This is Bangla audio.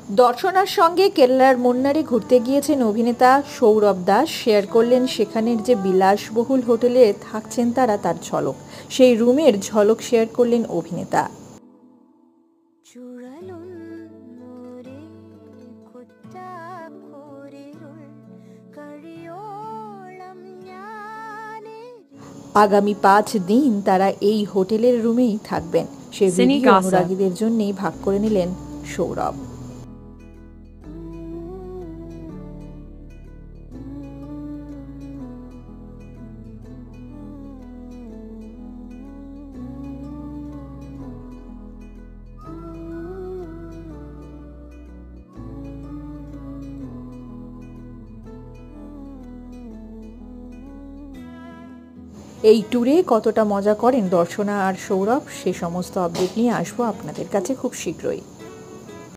দর্শনার সঙ্গে কেরালার মুন্নারে ঘুরতে গিয়েছেন অভিনেতা সৌরভ দাস। শেয়ার করলেন সেখানের যে বিলাসবহুল হোটেলে থাকছেন তারা, তার ঝলক। সেই রুমের ঝলক শেয়ার করলেন অভিনেতা। আগামী 5 দিন তারা এই হোটেলের রুমেই থাকবেন। সে ভিডিও অনুরাগীদের জন্যই ভাগ করে নিলেন সৌরভ। এই ট্যুরে কতটা মজা করেন দর্শনা আর সৌরভ, সে সমস্ত আপডেট নিয়ে আসবো আপনাদের কাছে খুব শীঘ্রই।